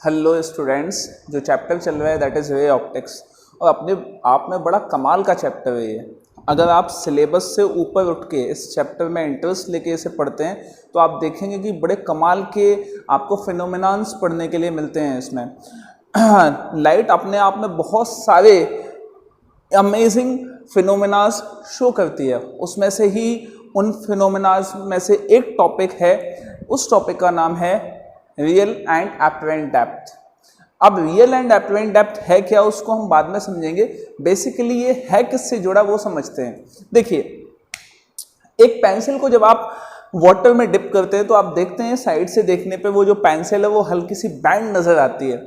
Hello students, जो chapter चल रहा है दैट इज़ रे ऑप्टिक्स और अपने आप में बड़ा कमाल का चैप्टर है ये। अगर आप सिलेबस से ऊपर उठ के इस चैप्टर में इंटरेस्ट लेके इसे पढ़ते हैं तो आप देखेंगे कि बड़े कमाल के आपको फिनोमिनान्स पढ़ने के लिए मिलते हैं इसमें। लाइट अपने आप में बहुत सारे अमेजिंग फिनोमिनास शो करती है, उसमें से ही उन फिनोमिनास में से एक टॉपिक है, उस टॉपिक का नाम है रियल एंड अपरेंट डेप्थ। अब रियल एंड अपरेंट डेप्थ है क्या, उसको हम बाद में समझेंगे। बेसिकली ये है किससे जुड़ा वो समझते हैं। देखिए, एक पेंसिल को जब आप वाटर में डिप करते हैं तो आप देखते हैं साइड से देखने पे वो जो पेंसिल है वो हल्की सी बैंड नजर आती है।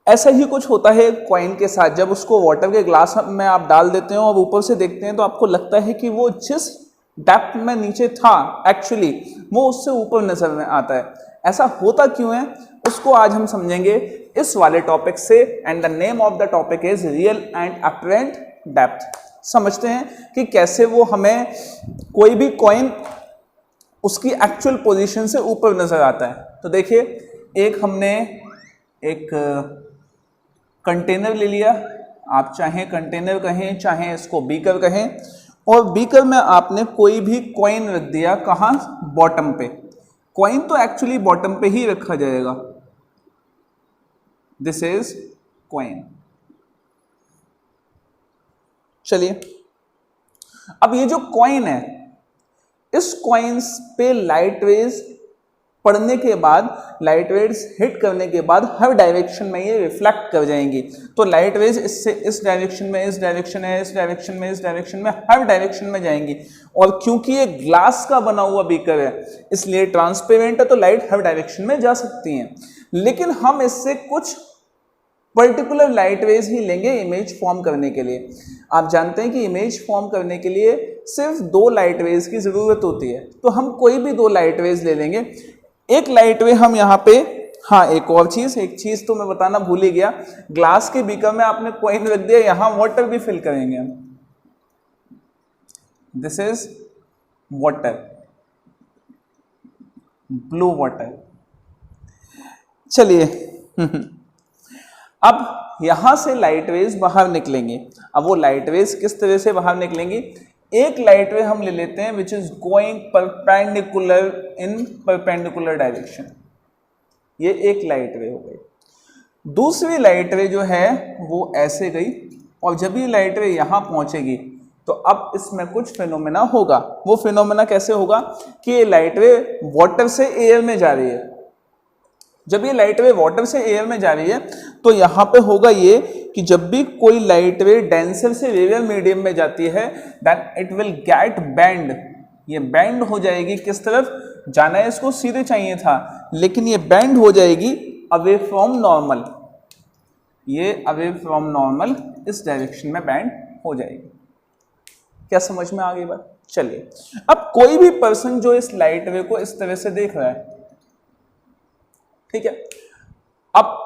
ऐसा ही कुछ होता है कॉइन के साथ। जब उसको वाटर के ग्लास में आप डाल देते हो और ऊपर से देखते हैं तो आपको लगता है कि वो जिस डेप्थ में नीचे था एक्चुअली वो उससे ऊपर नजर में आता है। ऐसा होता क्यों है उसको आज हम समझेंगे इस वाले टॉपिक से। And the name of the topic is real and apparent depth. समझते हैं कि कैसे वो हमें कोई भी कॉइन उसकी एक्चुअल पोजीशन से ऊपर नजर आता है। तो देखिए, एक हमने एक कंटेनर ले लिया, आप चाहे कंटेनर कहें चाहे इसको बीकर कहें, और बीकर में आपने कोई भी कॉइन रख दिया। कहाँ? बॉटम पे। कॉइन तो एक्चुअली बॉटम पे ही रखा जाएगा। This is coin. चलिए, अब ये जो कॉइन है, इस कॉइन्स पे लाइट रेज पड़ने के बाद, लाइट रेज हिट करने के बाद हर डायरेक्शन में ये रिफ्लेक्ट कर जाएंगी। तो लाइट रेज इससे इस डायरेक्शन में, इस डायरेक्शन में, इस डायरेक्शन में, इस डायरेक्शन में, हर डायरेक्शन में जाएंगी। और क्योंकि ये ग्लास का बना हुआ बीकर है इसलिए ट्रांसपेरेंट है, तो लाइट हर डायरेक्शन में जा सकती है। लेकिन हम इससे कुछ पर्टिकुलर लाइट रेज ही लेंगे इमेज फॉर्म करने के लिए। आप जानते हैं कि इमेज फॉर्म करने के लिए सिर्फ दो लाइट रेज की जरूरत होती है, तो हम कोई भी दो लाइट रेज ले लेंगे। एक लाइट वे हम यहाँ पे, हाँ एक और चीज, एक चीज तो मैं बताना भूल ही गया। ग्लास के बीकर में आपने कॉइन रख दिया, यहां वाटर भी फिल करेंगे हम। This is water, blue water. चलिए, अब यहां से लाइट वेज बाहर निकलेंगे। अब वो लाइट वेज किस तरह से बाहर निकलेंगी? एक लाइट वे हम ले लेते हैं which is going perpendicular in perpendicular direction. ये एक लाइट वे हो गई। दूसरी लाइट वे जो है वो ऐसे गई, और जब ये लाइट वे यहां पहुंचेगी तो अब इसमें कुछ फिनोमेना होगा। वो फिनोमेना कैसे होगा कि ये लाइट वे वाटर से एयर में जा रही है। जब ये लाइट वे वाटर से एयर में जा रही है तो यहां पे होगा ये कि जब भी कोई लाइट वे डेंसर से रेयर मीडियम में जाती है then it will get bend. ये बेंड हो जाएगी किस तरफ? जाना है इसको सीधे चाहिए था, लेकिन ये बेंड हो जाएगी अवे फ्रॉम नॉर्मल। ये अवे फ्रॉम नॉर्मल इस डायरेक्शन में बेंड हो जाएगी। क्या समझ में आ गई बात? चलिए, अब कोई भी पर्सन जो इस लाइट वे को इस तरह से देख रहा है, ठीक है, अब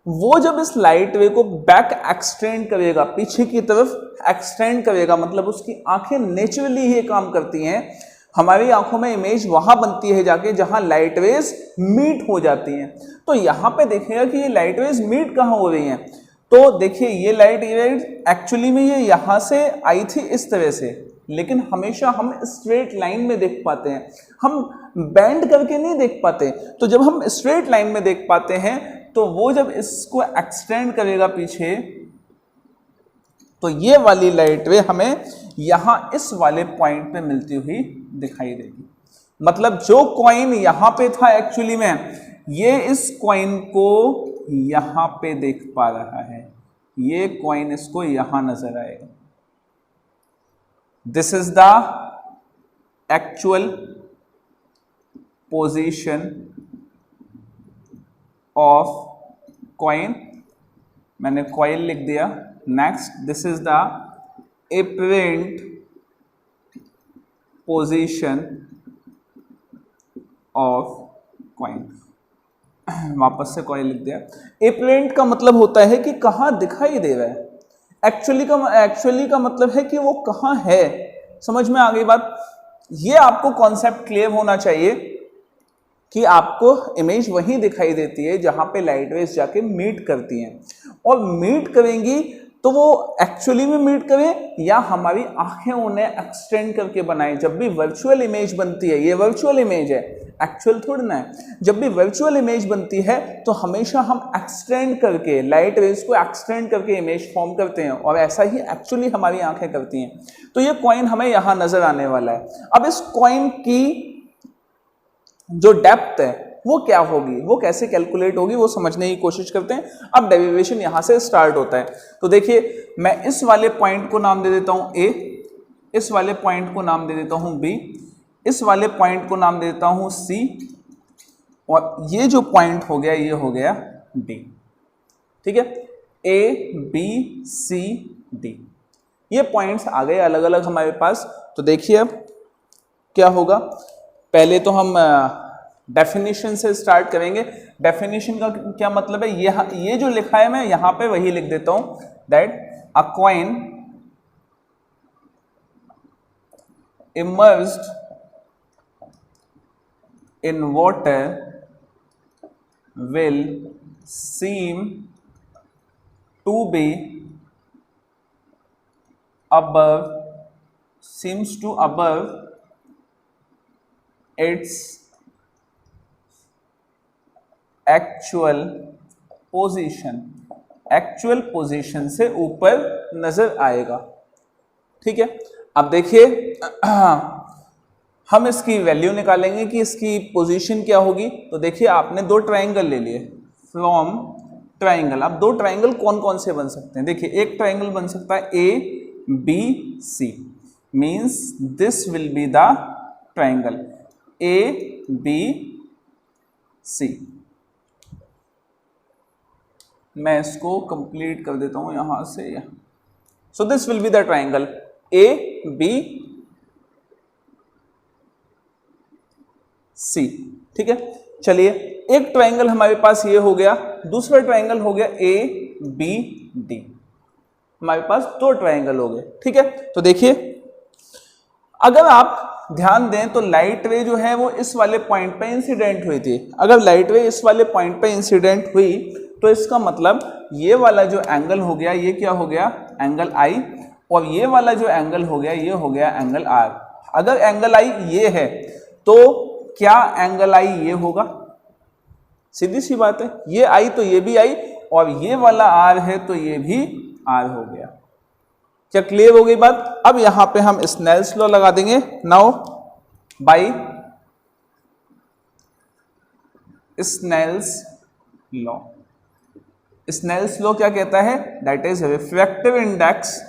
वो जब इस लाइट वे को बैक एक्सटेंड करेगा, पीछे की तरफ एक्सटेंड करेगा, मतलब उसकी आंखें नेचुरली ये काम करती हैं। हमारी आंखों में इमेज वहां बनती है जाके जहां लाइट वेज मीट हो जाती हैं। तो यहां पे देखिएगा कि ये लाइट वेज मीट कहां हो रही हैं। तो देखिए, ये लाइट एक्चुअली में ये यहां से आई थी इस तरह से, लेकिन हमेशा हम स्ट्रेट लाइन में देख पाते हैं, हम बेंड करके नहीं देख पाते। तो जब हम स्ट्रेट लाइन में देख पाते हैं तो वो जब इसको एक्सटेंड करेगा पीछे, तो ये वाली लाइट वे हमें यहां इस वाले पॉइंट पे मिलती हुई दिखाई देगी। मतलब जो कॉइन यहां पे था एक्चुअली में, ये इस कॉइन को यहां पे देख पा रहा है, ये कॉइन इसको यहां नजर आएगा। This is the actual position of coin. मैंने कॉइन लिख दिया। Next, this is the apparent position of coin. वापस से कॉइन लिख दिया। अपरेंट का मतलब होता है कि कहां दिखाई दे रहा है। एक्चुअली का मतलब है कि वो कहां है। समझ में आ गई बात? ये आपको कॉन्सेप्ट क्लियर होना चाहिए कि आपको इमेज वहीं दिखाई देती है जहां पे लाइट वेव्स जाके मीट करती हैं, और मीट करेंगी तो वो एक्चुअली में मीट करें या हमारी आंखें उन्हें एक्सटेंड करके बनाएं। जब भी वर्चुअल इमेज बनती है, ये वर्चुअल इमेज है, एक्चुअल थोड़ी ना है, जब भी वर्चुअल इमेज बनती है तो हमेशा हम एक्सटेंड करके, लाइट वेव्स को एक्सटेंड करके इमेज फॉर्म करते हैं, और ऐसा ही एक्चुअली हमारी आंखें करती हैं। तो ये कॉइन हमें यहां नजर आने वाला है। अब इस कॉइन की जो डेप्थ है वो क्या होगी, वो कैसे कैलकुलेट होगी, वो समझने की कोशिश करते हैं। अब डेरिवेशन यहां से स्टार्ट होता है। तो देखिए, मैं इस वाले पॉइंट को नाम दे देता हूं ए, इस वाले पॉइंट को नाम दे देता हूं बी, इस वाले पॉइंट को नाम दे देता हूं सी, और ये जो पॉइंट हो गया ये हो गया डी। ठीक है, ए बी सी डी, ये पॉइंट्स आ गए अलग अलग हमारे पास। तो देखिए अब क्या होगा, पहले तो हम डेफिनेशन से स्टार्ट करेंगे। डेफिनेशन का क्या मतलब है, ये जो लिखा है मैं यहां पे वही लिख देता हूं, that a coin immersed in water will seem to be above its actual position से ऊपर नजर आएगा। ठीक है, अब देखिए हम इसकी वैल्यू निकालेंगे कि इसकी पोजीशन क्या होगी। तो देखिए, आपने दो ट्राइंगल ले लिए फ्रॉम ट्राइंगल। अब दो ट्राइंगल कौन कौन से बन सकते हैं, देखिए एक ट्राइंगल बन सकता है A B C, means this will be the triangle A B C. मैं इसको कंप्लीट कर देता हूं यहां से। So this will be the triangle A B C. ठीक है, चलिए एक ट्राइंगल हमारे पास ये हो गया, दूसरा ट्राइंगल हो गया ए बी डी, हमारे पास दो ट्राइंगल हो गए। ठीक है, तो देखिए अगर आप ध्यान दें तो लाइट रे जो है वो इस वाले पॉइंट पे इंसिडेंट हुई थी। अगर लाइट रे इस वाले पॉइंट पे इंसिडेंट हुई तो इसका मतलब ये वाला जो एंगल हो गया ये क्या हो गया, एंगल आई, और ये वाला जो एंगल हो गया ये हो गया एंगल आर। अगर एंगल आई ये है तो क्या एंगल आई ये होगा, सीधी सी बात है, ये आई तो ये भी आई, और ये वाला आर है तो ये भी आर हो गया। क्या क्लियर हो गई बात। अब यहां पे हम स्नेल्स लॉ लगा देंगे। Now by Snell's law, Snell's law क्या कहता है, that is refractive index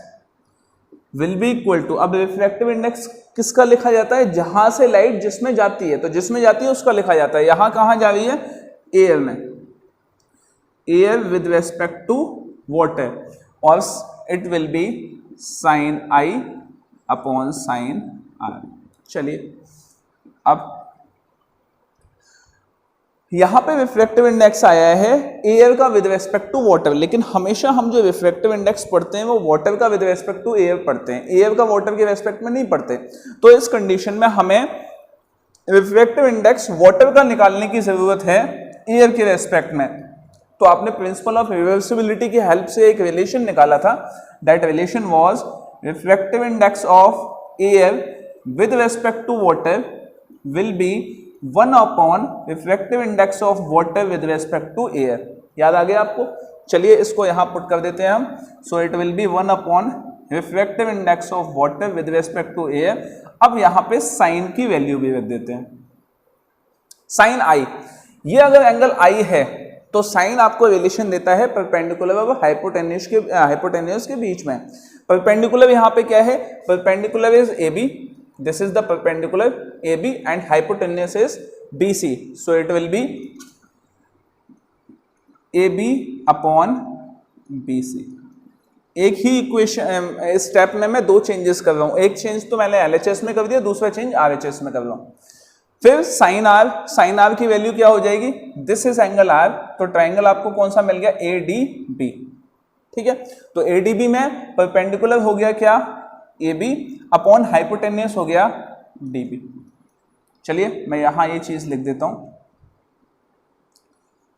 will be equal to, अब रिफ्रैक्टिव इंडेक्स किसका लिखा जाता है, जहां से लाइट जिसमें जाती है, तो जिसमें जाती है उसका लिखा जाता है। यहां कहां जा रही है, एयर में, air with respect to water, और it will be sine i upon sine r. चलिए अब यहां पे रिफ्रैक्टिव इंडेक्स आया है एयर का विद रेस्पेक्ट टू वाटर, लेकिन हमेशा हम जो रिफ्रैक्टिव इंडेक्स पढ़ते हैं वो वाटर का विद रेस्पेक्ट टू एयर पढ़ते हैं, एयर का वाटर के रेस्पेक्ट में नहीं पढ़ते। तो इस कंडीशन में हमें रिफ्रैक्टिव इंडेक्स वाटर का निकालने की जरूरत है एयर के रेस्पेक्ट में। तो आपने प्रिंसिपल ऑफ रिवर्सिबिलिटी की हेल्प से एक रिलेशन निकाला था, that relation was refractive index of air with respect to water will be 1 upon refractive index of water with respect to air. याद आ गया आपको। चलिए इसको यहां पुट कर देते हैं हम। So it will be 1 upon refractive index of water with respect to air. अब यहां पे साइन की वैल्यू भी रख देते हैं, साइन आई। ये अगर एंगल आई है तो साइन आपको रिलेशन देता है परपेंडिकुलर और हाइपोटेन्यूज के बीच में। परपेंडिकुलर यहां पे क्या है, perpendicular is A B, this is the perpendicular AB and hypotenuse is BC, so it will be AB upon BC। एक ही इक्वेशन स्टेप में मैं दो चेंजेस कर रहा हूं, एक चेंज तो मैंने LHS में कर दिया, दूसरा चेंज RHS में कर रहा हूं। फिर साइन आर की वैल्यू क्या हो जाएगी, दिस इज एंगल आर, तो ट्राइंगल आपको कौन सा मिल गया, ADB। ठीक है, तो ADB में परपेंडिकुलर हो गया क्या, AB अपॉन हाइपोटेन्यूस हो गया DB। चलिए मैं यहां ये चीज लिख देता हूं,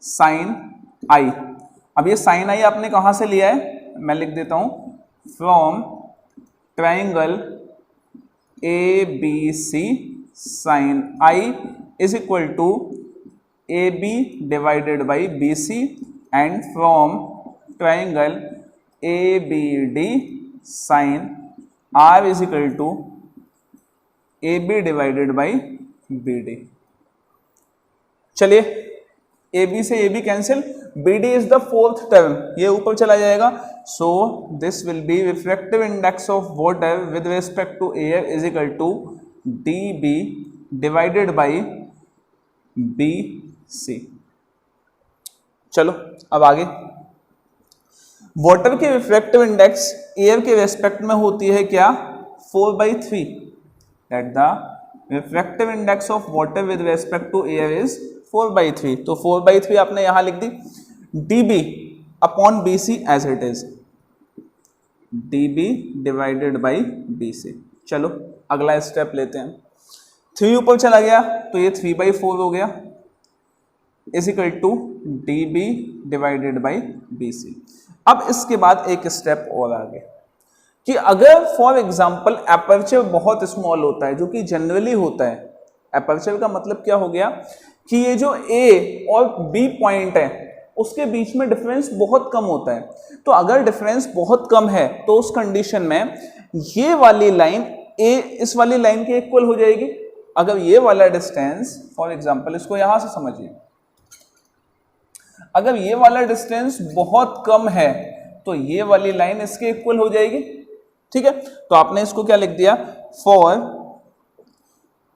साइन आई। अब ये साइन आई आपने कहाँ से लिया है, मैं लिख देता हूं, from triangle A B C sine i is equal to A B divided by B C and from triangle A B D sine r is equal to A B divided by B D. चलिए A B से A B cancel, B D is the fourth term, ये ऊपर चला जाएगा। So this will be refractive index of water with respect to air is equal to D B divided by B C. चलो अब आगे, water की refractive index air के respect में होती है क्या, 4/3, that the refractive index of water with respect to air is 4/3। तो 4/3 आपने यहां लिख दी, dB upon BC as it is, dB divided by BC। चलो अगला स्टेप लेते हैं, 3 ऊपर चला गया तो ये 3/4 हो गया is equal to dB divided by BC। अब इसके बाद एक स्टेप और आगे कि अगर फॉर एग्जांपल एपर्चर बहुत स्मॉल होता है, जो कि जनरली होता है, एपर्चर का मतलब क्या हो गया कि ये जो A और B पॉइंट है उसके बीच में डिफरेंस बहुत कम होता है। तो अगर डिफरेंस बहुत कम है तो उस कंडीशन में ये वाली लाइन A इस वाली लाइन के इक्वल हो जाएगी। अगर ये वाला डिस्टेंस, फॉर एग्जांपल इसको यहां से समझिए, अगर ये वाला डिस्टेंस बहुत कम है तो ये वाली लाइन इसके इक्वल हो जाएगी। ठीक है, तो आपने इसको क्या लिख दिया, फॉर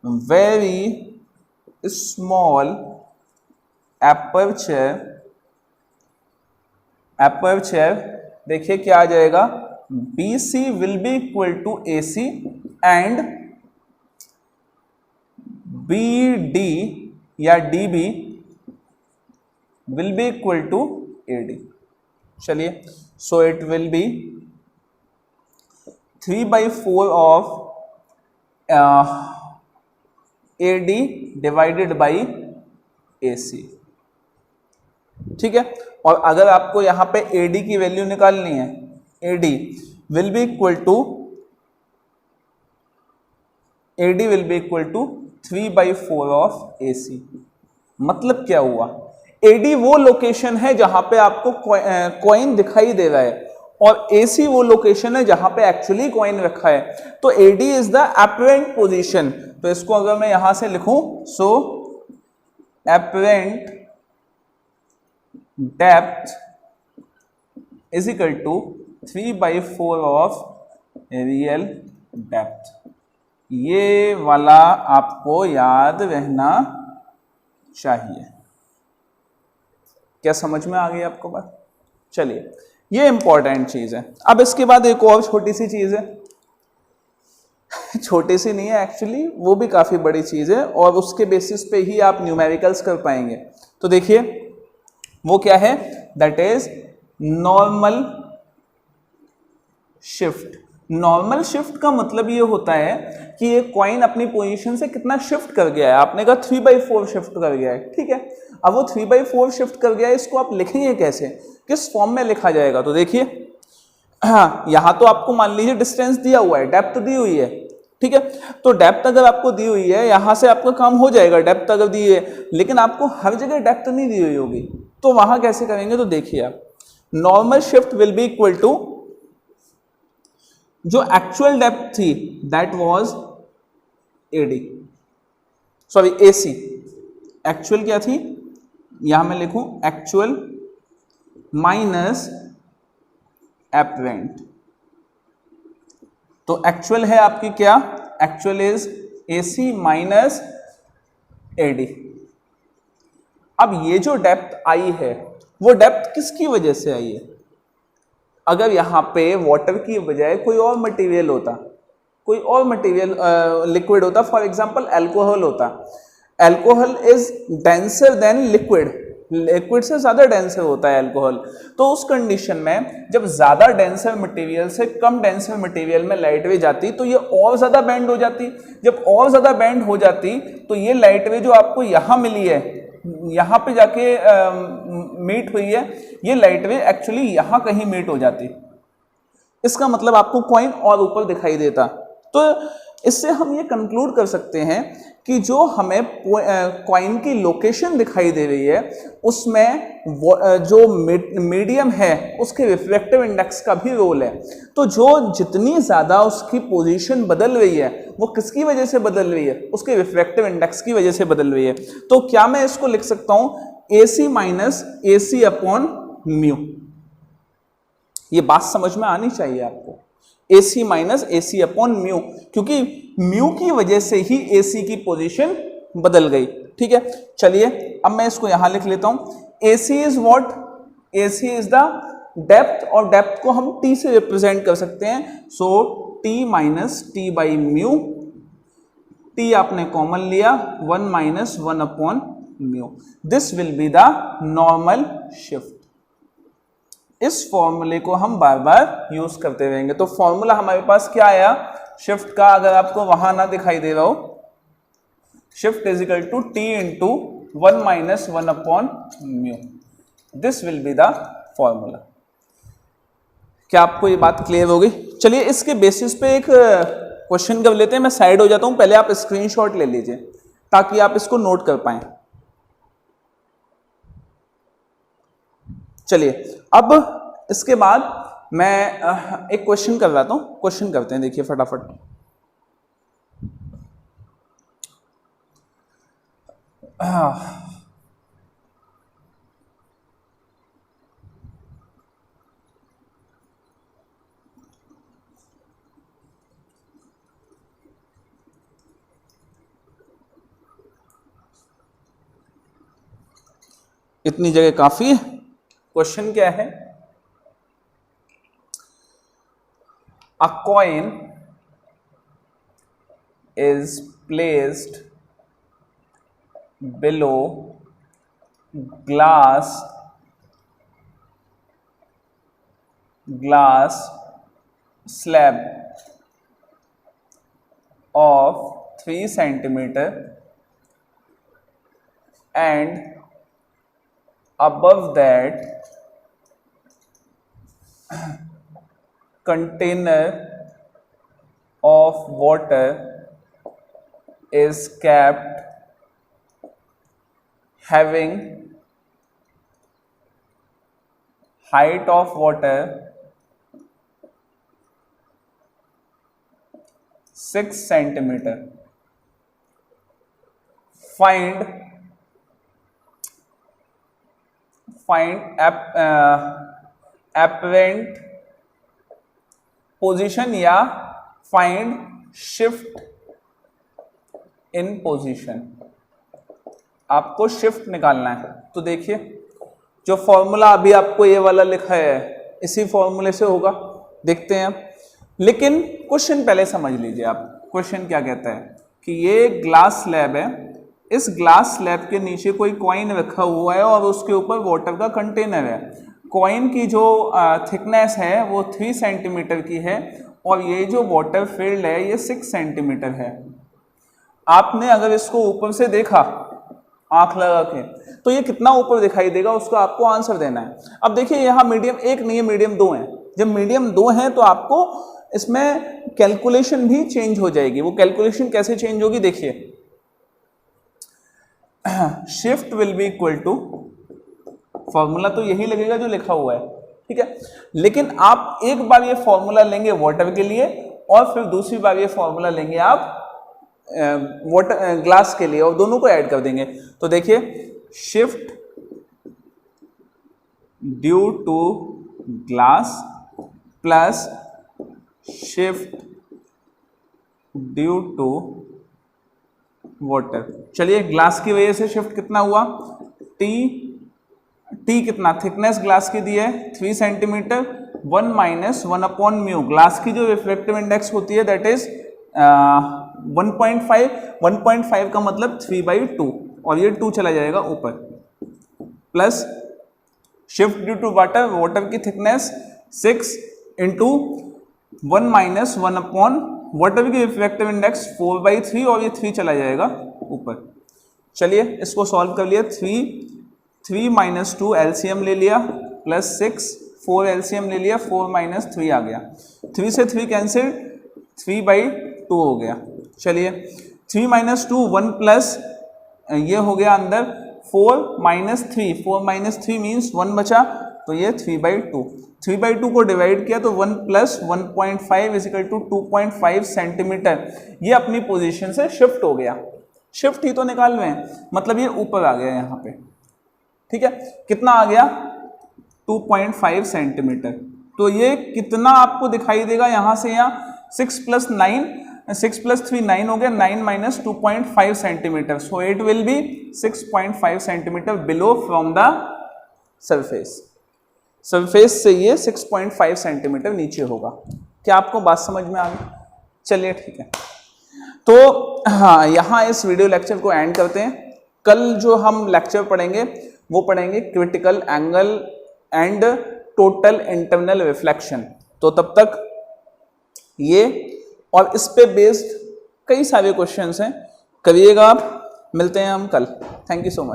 वेरी स्मॉल एपर्चर देखिए क्या आ जाएगा, BC will be equal to AC and BD या DB will be equal to AD। चलिए, so it will be 3/4 of AD divided by AC। ठीक है, और अगर आपको यहां पे AD की वैल्यू निकालनी है, AD will be equal to 3/4 of AC। मतलब क्या हुआ, AD वो लोकेशन है जहां पे आपको कॉइन दिखाई दे रहा है और AC वो लोकेशन है जहां पे एक्चुअली कॉइन रखा है। तो AD is the apparent position. तो इसको अगर मैं यहां से लिखूं, so apparent depth is equal to 3/4 of real depth. ये वाला आपको याद रहना चाहिए। क्या समझ में आ गई आपको बात? चलिए, ये इंपॉर्टेंट चीज है। अब इसके बाद एक और छोटी सी चीज है, छोटी सी नहीं है एक्चुअली, वो भी काफी बड़ी चीज है और उसके बेसिस पे ही आप न्यूमेरिकल्स कर पाएंगे। तो देखिए वो क्या है, that is normal shift. Normal shift का मतलब ये होता है कि ये कॉइन अपनी पोजीशन से कितना शिफ्ट कर गया है। आपने कहा 3/4 शिफ्ट कर गया है, ठीक है। अब वो 3/4 शिफ्ट कर गया है, इसको आप लिखेंगे कैसे, किस फॉर्म में लिखा जाएगा? तो देखिए, हाँ, यहां तो आपको मान लीजिए डिस्टेंस दिया हुआ है, डेप्थ दी हुई है, ठीक है। तो डेप्थ अगर आपको दी हुई है, यहां से आपका काम हो जाएगा, डेप्थ अगर दी है, लेकिन आपको हर जगह डेप्थ नहीं दी हुई होगी, तो वहां कैसे करेंगे? तो देखिए आप, normal shift will be equal to जो एक्चुअल डेप्थ थी that was AD, sorry AC। Actual क्या थी, यहां मैं लिखूं एक्चुअल माइनस एपरेंट। तो एक्चुअल है आपकी क्या, actual is AC minus AD। अब ये जो डेप्थ आई है वो डेप्थ किसकी वजह से आई है? अगर यहां पे वाटर की बजाय कोई और मटेरियल होता, कोई और मटेरियल लिक्विड होता, फॉर एग्जांपल अल्कोहल होता, alcohol is denser then liquid, liquid से ज्यादा डेंसर होता है अल्कोहल। तो उस कंडीशन में जब ज्यादा डेंसर मटेरियल से कम डेंसर मटेरियल में लाइट वे जाती तो ये और ज्यादा बैंड हो जाती। जब और ज्यादा बैंड हो जाती तो ये लाइट वे जो आपको यहां मिली है यहाँ पे जाके मीट हुई है, ये लाइट वे एक्चुअली यहाँ कहीं मीट हो जाती, इसका मतलब आपको कॉइन और ऊपर दिखाई देता। तो इससे हम ये कंक्लूड कर सकते हैं कि जो हमें कॉइन की लोकेशन दिखाई दे रही है उसमें जो मीडियम है उसके रिफ्रैक्टिव इंडेक्स का भी रोल है। तो जो जितनी ज़्यादा उसकी पोजीशन बदल रही है वो किसकी वजह से बदल रही है, उसके रिफ्रैक्टिव इंडेक्स की वजह से बदल रही है। तो क्या मैं इसको लिख सकता हूँ AC minus AC upon mu. ये बात समझ में आनी चाहिए आपको, AC minus AC upon mu, क्योंकि म्यू की वजह से ही AC की पोजीशन बदल गई। ठीक है, चलिए अब मैं इसको यहां लिख लेता हूं। AC is what, AC is the depth, और डेप्थ को हम T से रिप्रेजेंट कर सकते हैं। सो T minus T by mu, T आपने कॉमन लिया, 1 minus 1 upon mu, this will be the normal shift. इस फॉर्मूले को हम बार बार यूज करते रहेंगे। तो फॉर्मूला हमारे पास क्या आया शिफ्ट का, अगर आपको वहां ना दिखाई दे रहा हो, shift is equal to T into 1 minus 1 upon mu, this will be the formula. क्या आपको ये बात क्लियर होगी? चलिए इसके बेसिस पे एक क्वेश्चन कर लेते हैं। मैं साइड हो जाता हूं, पहले आप स्क्रीनशॉट ले लीजिए ताकि आप इसको नोट कर पाए। चलिए अब इसके बाद मैं एक क्वेश्चन कर रहा हूं, क्वेश्चन करते हैं, देखिए फटाफट। इतनी जगह काफी है। क्वेश्चन क्या है? A coin is placed below glass slab of 3 centimeter and above that container of water is kept having height of water 6 centimeter. Find apparent position या फाइंड शिफ्ट इन पोजीशन। आपको शिफ्ट निकालना है। तो देखिए जो formula अभी आपको ये वाला लिखा है इसी फॉर्मूले से होगा, देखते हैं। लेकिन क्वेश्चन पहले समझ लीजिए आप। क्वेश्चन क्या कहता है कि ये ग्लास स्लैब है, इस ग्लास स्लैब के नीचे कोई कॉइन रखा हुआ है और उसके ऊपर वाटर का कंटेनर है। कॉइन की जो थिकनेस है वो 3 सेंटीमीटर की है और ये जो वाटर फील्ड है ये 6 सेंटीमीटर है। आपने अगर इसको ऊपर से देखा आंख लगा के तो ये कितना ऊपर दिखाई देगा, उसको आपको आंसर देना है। अब देखिए यहाँ मीडियम 1 नहीं है, मीडियम 2 है। जब मीडियम 2 है तो आपको इसमें कैलकुलेशन भी चेंज हो जाएगी। वो कैलकुलेशन कैसे चेंज होगी देखिए, shift will be equal to, formula तो यही लगेगा जो लिखा हुआ है, ठीक है। लेकिन आप एक बार ये फॉर्मूला लेंगे वाटर के लिए और फिर दूसरी बार ये फॉर्मूला लेंगे आप वाटर ग्लास के लिए और दोनों को ऐड कर देंगे। तो देखिए shift due to glass plus shift due to water. चलिए ग्लास की वजह से शिफ्ट कितना हुआ, टी कितना, थिकनेस ग्लास की दी है 3 centimetre, 1 minus 1 upon mu. Glass की जो रिफ्लेक्टिव इंडेक्स होती है दैट इज 1.5, 1.5 का मतलब 3/2 और ये 2 चला जाएगा ऊपर, plus shift due to water, water की thickness 6 into 1 minus 1 upon water की रिफ्लेक्टिव इंडेक्स 4/3 और ये 3 चला जाएगा ऊपर। चलिए इसको सॉल्व कर लिया। 3 माइनस 2 एलसीएम ले लिया, प्लस 6, 4 एलसीएम ले लिया, 4 माइनस 3 आ गया। 3 से 3 कैंसिल, 3/2 हो गया। चलिए 3 माइनस 2 1 प्लस ये हो गया अंदर 4 माइनस 3, 4 माइनस 3 मीन्स 1 बचा, तो ये 3/2। 3/2 को डिवाइड किया तो 1 प्लस 1.5 इजिकल टू 2.5 सेंटीमीटर। ये अपनी पोजीशन से शिफ्ट हो गया। शिफ्ट ही तो निकाल रहे हैं, मतलब ये ऊपर आ गया यहाँ पे। ठीक है, कितना आ गया? 2.5 सेंटीमीटर। तो ये कितना आपको दिखाई देगा यहाँ से यहाँ? 6 प्लस 9, 6 प्लस 3 9 हो गया, 9 minus 2.5 centimetre. So it will B 6.5 centimetre below from the surface. Surface से ये 6.5 सेंटीमीटर नीचे होगा। क्या आपको बात समझ में आ गई? चलिए ठीक है, तो हाँ यहाँ इस वीडियो लेक्चर को एंड करते हैं। कल जो हम लेक्चर पढ़ेंगे वो पढ़ेंगे critical angle and total internal reflection. तो तब तक ये और इस पे बेस्ड कई सारे क्वेश्चंस हैं, करिएगा आप। मिलते हैं हम कल। Thank you so much.